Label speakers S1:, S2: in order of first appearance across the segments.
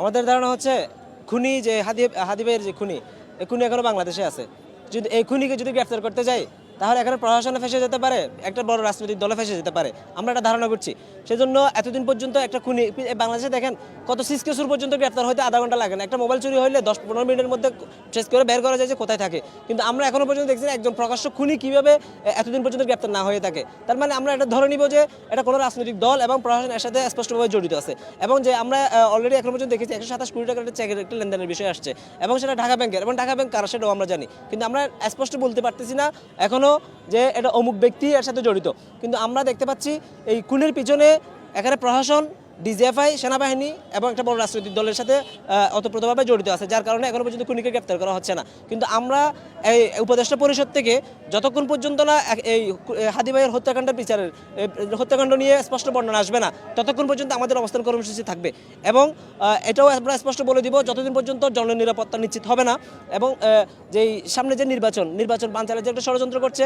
S1: আমাদের ধারণা হচ্ছে খুনি যে হাদিবের যে খুনি, এই খুনি এখনো বাংলাদেশে আছে। যদি এই খুনিকে যদি গ্রেফতার করতে যাই, তাহলে এখানে প্রশাসনে ফেসে যেতে পারে, একটা বড় রাজনৈতিক দলে ফেসে যেতে পারে, আমরা এটা ধারণা করছি। সেজন্য এতদিন পর্যন্ত একটা খুনি বাংলাদেশে দেখেন কত সিসকেসুর পর্যন্ত গ্রেফতার হইতে আধা ঘন্টা লাগে না। একটা মোবাইল চুরি হইলে 10-15 মিনিটের মধ্যে ট্রেস করে বের করা যায় যে কোথায় থাকে। কিন্তু আমরা এখনো পর্যন্ত দেখছি না একজন প্রকাশ্য খুনি কিভাবে এতদিন পর্যন্ত গ্রেফতার না হয়ে থাকে। তার মানে আমরা এটা ধরে নিব যে এটা কোনো রাজনৈতিক দল এবং প্রশাসন এর সাথে স্পষ্টভাবে জড়িত আছে। এবং যে আমরা অলরেডি এখনো পর্যন্ত দেখেছি 127 কোটি টাকার একটা চেকের একটা লেনদেনের বিষয় আসছে, এবং সেটা ঢাকা ব্যাংকের, এবং ঢাকা ব্যাংক কারা সেটাও আমরা জানি। কিন্তু আমরা স্পষ্ট বলতে পারতেছি না এখনো যে এটা অমুক ব্যক্তি এর সাথে জড়িত। কিন্তু আমরা দেখতে পাচ্ছি এই খুনের পিছনে এখানে প্রশাসন, ডিজিএফআই, সেনাবাহিনী এবং একটা বড় রাজনৈতিক দলের সাথে ওতপ্রোতভাবে জড়িত আছে, যার কারণে এখনো পর্যন্ত খুনিকে গ্রেপ্তার করা হচ্ছে না। কিন্তু আমরা এই উপদেষ্টা পরিষদ থেকে যতক্ষণ পর্যন্ত না এই হাদি ভাইয়ের হত্যাকাণ্ডের বিচারের হত্যাকাণ্ড নিয়ে স্পষ্ট বর্ণনা আসবে না, ততক্ষণ পর্যন্ত আমাদের অবস্থান কর্মসূচি থাকবে। এবং এটাও আমরা স্পষ্ট বলে দিব, যতদিন পর্যন্ত জননিরাপত্তা নিশ্চিত হবে না এবং যেই সামনে যে নির্বাচন বানচালের যে একটা ষড়যন্ত্র করছে,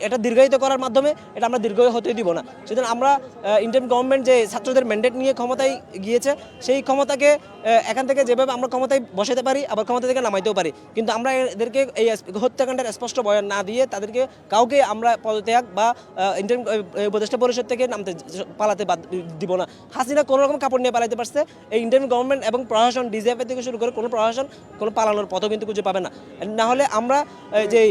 S1: এটা দীর্ঘায়িত করার মাধ্যমে এটা আমরা দীর্ঘ হতে দিব না। সেজন্য আমরা ইন্ডিয়ান গভর্নমেন্ট যে ছাত্রদের ম্যান্ডেট নিয়ে ক্ষমতায় গিয়েছে, সেই ক্ষমতাকে এখান থেকে যেভাবে আমরা ক্ষমতায় বসাতে পারি, আবার ক্ষমতা থেকে নামাইতেও পারি। কিন্তু আমরা এদেরকে এই হত্যাকাণ্ডের স্পষ্ট বয়ান না দিয়ে তাদেরকে কাউকে আমরা পদত্যাগ বা ইন্ডিয়ান উপদেষ্টা পরিষদ থেকে পালাতে দিব না। হাসিনা কোনো রকম কাপড় নিয়ে পালাইতে পারছে, এই ইন্ডিয়ান গভর্নমেন্ট এবং প্রশাসন, ডিজিএফআই থেকে শুরু করে কোনো প্রশাসন কোনো পালানোর পথও কিন্তু খুঁজে পাবে না। না হলে আমরা যে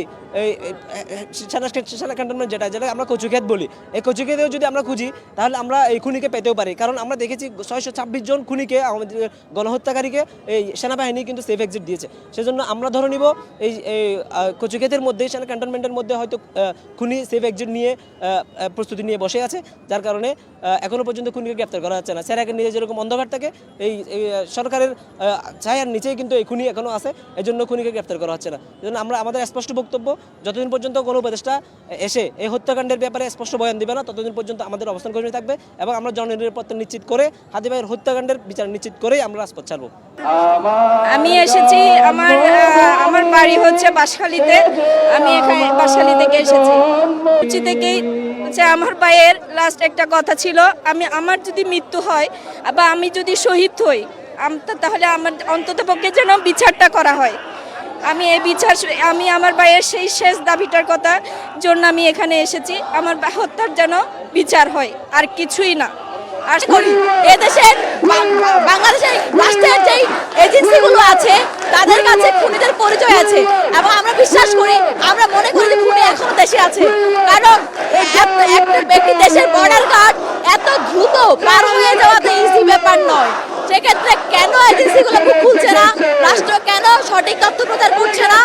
S1: সেনা ক্যান্টনমেন্ট যেটা আমরা কচুক্ষেত বলি, এই কচুক্ষেতেও যদি আমরা খুঁজি, তাহলে আমরা এই খুনিকে পেতেও পারি। কারণ আমরা দেখেছি 626 জন খুনিকে, আমাদের গণহত্যাকারীকে এই সেনাবাহিনী কিন্তু সেফ এক্সিট দিয়েছে। সেজন্য আমরা ধরে নিব এই কচুক্ষেতের মধ্যে, সেনা ক্যান্টনমেন্টের মধ্যে হয়তো খুনি সেফ এক্সিট নিয়ে প্রস্তুতি নিয়ে বসে আছে, যার কারণে এখনো পর্যন্ত খুনিকে গ্রেপ্তার করা যাচ্ছে না। সেরাকের নিচে যেরকম অন্ধকার থাকে, এই সরকারের ছায়ার নিচেই কিন্তু এই খুনি এখনো আছে, এই জন্য খুনিকে গ্রেপ্তার করা হচ্ছে না। এজন্য আমরা আমাদের স্পষ্ট বক্তব্য, যতদিন পর্যন্ত কোনো উপদেষ্টা এসে এই হত্যাকাণ্ডের ব্যাপারে স্পষ্ট বয়ান দিবে না, ততদিন পর্যন্ত আমাদের অবস্থান কর্মী থাকবে এবং আমরা জননিরাপত্তা নিশ্চিত করে হাদি ভাইয়ের হত্যাকাণ্ডের বিচার নিশ্চিত করেই আমরা রাজপথ ছাড়ব।
S2: আমি এসেছি, আমার বাড়ি হচ্ছে বাঁশখালীতে। আমি এখানে বাঁশখালী থেকে এসেছি থেকেই হচ্ছে আমার ভাইয়ের লাস্ট একটা কথা ছিল, আমার যদি মৃত্যু হয় বা আমি যদি শহীদ হই, তাহলে আমার অন্ততপক্ষে যেন বিচারটা করা হয়। আমি আমার ভাইয়ের সেই শেষ দাবিটার কথা জন্য আমি এখানে এসেছি। আমার হত্যার যেন বিচার হয়, আর কিছুই না। আশা করি এদেশের বাংলাদেশের রাষ্ট্রের যেই এজেন্সিগুলো আছে তাদের কাছে খুনিদের পরিচয় আছে, এবং আমরা বিশ্বাস করি, আমরা মনে করি যে খুনি এখনো দেশে আছে। কারণ একটা ব্যক্তি দেশের বর্ডার গার্ড এত দ্রুত পার হয়ে যাওয়া তো ইজি ব্যাপার নয়। সেক্ষেত্রে কেন এজেন্সিগুলো মুখ খুলছে না, রাষ্ট্র কেন সঠিক তথ্য প্রচার করছে না,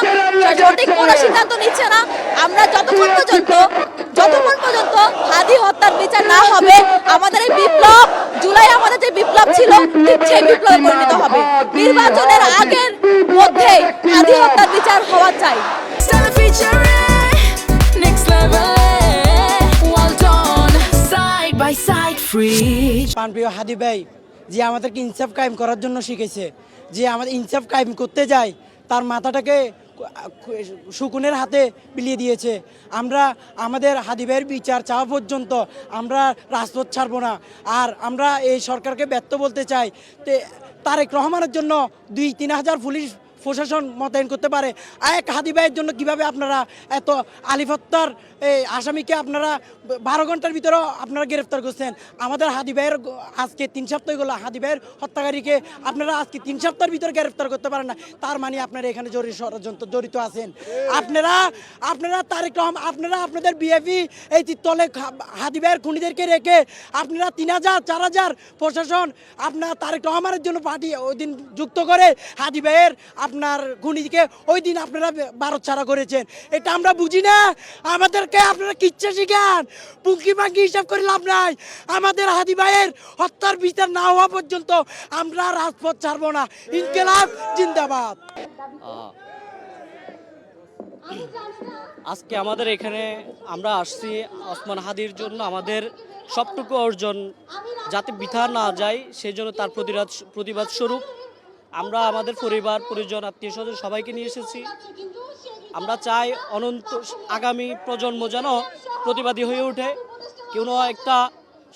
S2: সঠিক কোনো সিদ্ধান্ত নিচ্ছে না? আমরা যতক্ষণ পর্যন্ত হাদি হত্যার বিচার না হবে, আমাদের এই বিপ্লব, জুলাই আমাদের যে বিপ্লব ছিল, ঠিক সেই বিপ্লবে পরিণত হবে। নির্বাচনের আগের মধ্যে হাদি হত্যার বিচার হওয়া চাই।
S3: প্রাণপ্রিয় হাদি ভাই যে আমাদেরকে ইনসাফ কায়েম করার জন্য শিখেছে, যে আমাদের ইনসাফ কায়েম করতে যায় তার মাথাটাকে শকুনের হাতে বিলিয়ে দিয়েছে। আমরা আমাদের হাদি ভাইয়ের বিচার চাওয়া পর্যন্ত আমরা রাজপথ ছাড়ব না। আর আমরা এই সরকারকে ব্যর্থ বলতে চাই। তারেক রহমানের জন্য 2-3 হাজার পুলিশ প্রশাসন মোতায়েন করতে পারে, এক হাদি ভাইয়ের জন্য কিভাবে আপনারা এত আলিফ হত্যার আসামিকে আপনারা 12 ঘন্টার ভিতরে আপনারা গ্রেফতার করছেন? আমাদের হাদি ভাইয়ের আজকে 3 সপ্তাহ গেল, হাদি ভাইয়ের হত্যাকারীকে আপনারা আজকে 3 সপ্তাহের ভিতরে গ্রেফতার করতে পারেন না। তার মানে আপনারা এখানে ষড়যন্ত্র জড়িত আছেন। আপনারা তারেক রহমান, আপনারা আপনাদের বিএপি এই তলে হাদি ভাইয়ের খুনিদেরকে রেখে আপনারা 3,000-4 হাজার প্রশাসন আপনার তারেক রহমানের জন্য পার্টি ওই দিন যুক্ত করে হাদি ভাইয়ের আপনার খুনিকে ওই দিন আপনারা ভারত ছাড়া করেছেন। এটা আমরা বুঝি না? আমাদেরকে আপনারা কিচ্ছা শিখান, পুঙ্কি পাঙ্কি হিসাব করে লাভ নাই। আমাদের হাদি ভাইয়ের হত্যার বিচার না হওয়া পর্যন্ত আমরা রাজপথ ছাড়ব না। ইনকিলাব জিন্দাবাদ।
S4: আজকে আমাদের এখানে আমরা আসছি ওসমান হাদির জন্য, আমাদের সবটুকু অর্জন যাতে বৃথা না যায় সেই জন্য তার প্রতিবাদ স্বরূপ আমরা আমাদের পরিবার পরিজন আত্মীয় স্বজন সবাইকে নিয়ে এসেছি। আমরা চাই আগামী প্রজন্ম যেন প্রতিবাদী হয়ে ওঠে, কোনো একটা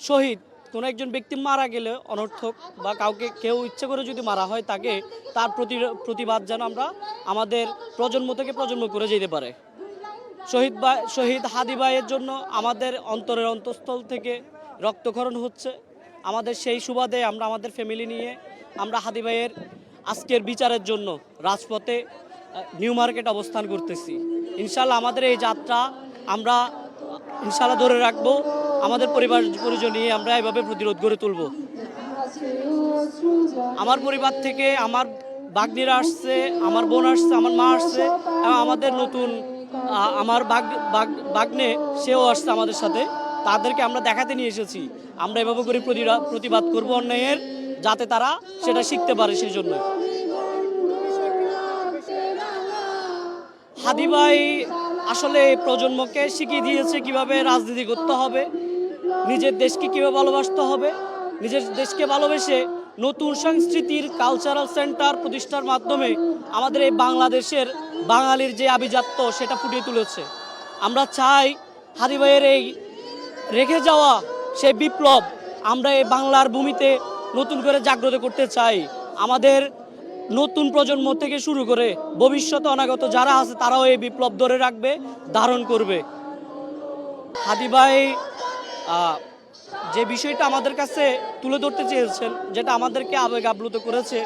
S4: শহীদ কোনো একজন ব্যক্তি মারা গেলে অনর্থক বা কাউকে কেউ ইচ্ছে করে যদি মারা হয় তাকে তার প্রতিবাদ যেন আমরা আমাদের প্রজন্ম থেকে প্রজন্ম করে যেতে পারে। শহীদ হাদি ভাইয়ের জন্য আমাদের অন্তরের অন্তঃস্থল থেকে রক্তক্ষরণ হচ্ছে। আমাদের সেই সুবাদে আমরা আমাদের ফ্যামিলি নিয়ে আমরা হাদি ভাইয়ের আজকের বিচারের জন্য রাজপথে নিউ মার্কেট অবস্থান করতেছি। ইনশাল্লাহ আমাদের এই যাত্রা আমরা ইনশাল্লাহ ধরে রাখবো। আমাদের পরিজন নিয়ে আমরা এভাবে প্রতিরোধ গড়ে তুলব। আমার পরিবার থেকে আমার বাগনিরা আসছে, আমার বোন আসছে, আমার মা আসছে এবং আমাদের নতুন আমার বাগনে সেও আসছে আমাদের সাথে। তাদেরকে আমরা দেখাতে নিয়ে এসেছি আমরা এভাবে করে প্রতিবাদ করব অন্যায়ের, যাতে তারা সেটা শিখতে পারে। সেই জন্য হাদি ভাই আসলে প্রজন্মকে শিখিয়ে দিয়েছে কিভাবে রাজনীতি করতে হবে, নিজের দেশকে কীভাবে ভালোবাসতে হবে। নিজের দেশকে ভালোবেসে নতুন সংস্কৃতির কালচারাল সেন্টার প্রতিষ্ঠার মাধ্যমে আমাদের এই বাংলাদেশের বাঙালির যে আভিজাত্য সেটা ফুটিয়ে তুলেছে। আমরা চাই হাদি ভাইয়ের এই রেখে যাওয়া সেই বিপ্লব আমরা এই বাংলার ভূমিতে নতুন করে জাগ্রত করতে চাই। আমাদের নতুন প্রজন্ম থেকে শুরু করে ভবিষ্যতে অনাগত যারা আছে তারাও এই বিপ্লব ধরে রাখবে, ধারণ করবে। হাদি ভাই যে বিষয়টা আমাদের কাছে তুলে ধরতে চেয়েছেন, যেটা আমাদেরকে আবেগ আপ্লুত করেছে,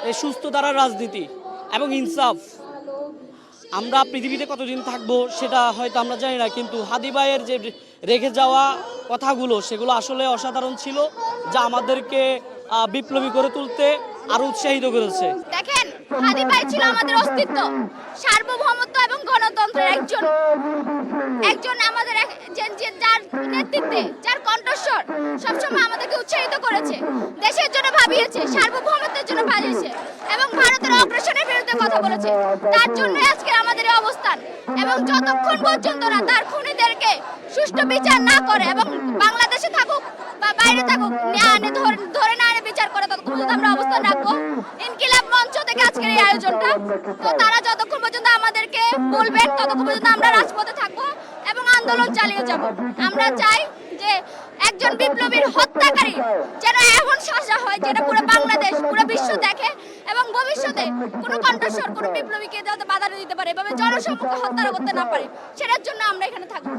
S4: এই সুস্থ ধারার রাজনীতি এবং ইনসাফ। আমরা পৃথিবীতে কতদিন থাকবো সেটা হয়তো আমরা জানি না, কিন্তু হাদি ভাইয়ের যে রেখে যাওয়া কথাগুলো সেগুলো আসলে অসাধারণ ছিল, যা আমাদেরকে বিপ্লবী করে তুলতে আরো উৎসাহিত করেছে।
S5: দেখেন, হাদি ভাই ছিল আমাদের অস্তিত্ব, সার্বভৌমত্ব এবং গণতন্ত্রের একজন আমাদের যার নেতৃত্বে, যার কণ্ঠস্বর সবসময় আমাদেরকে উৎসাহিত করেছে, দেশের জন্য ভাবিয়েছে, সার্বভৌমত্বের জন্য ভাবিয়েছে এবং ভারতের অগ্রাসনের বিরুদ্ধে কথা বলেছে। তার জন্য আজকে আমাদের এই অবস্থান। এবং যতক্ষণ পর্যন্ত না তার খুনিদেরকে সুষ্ঠু বিচার না করে এবং বাংলাদেশে থাকুক বা বাইরে থাকুক ধরে না এনে বিচার করে, ততক্ষণ পর্যন্ত আমরা অবস্থান রাখবো। ইনকিলাব মঞ্চ থেকে আজকের এই আয়োজনটা, তো তারা যতক্ষণ পর্যন্ত আমাদেরকে বলবেন ততক্ষণ পর্যন্ত আমরা রাজপথে থাকবো এবং আন্দোলন চালিয়ে যাব। আমরা চাই যে একজন বিপ্লবীর হত্যাকারী যেন এমন সাজা হয় যেটা পুরো বাংলাদেশ, পুরো বিশ্ব দেখে এবং ভবিষ্যতে কোনো কণ্ঠস্বর কোনো বিপ্লবীকে যাতে বাধা দিতে পারে, এভাবে জনসম্মুখে হত্যা করতে না পারে, সেটার জন্য আমরা এখানে থাকবো।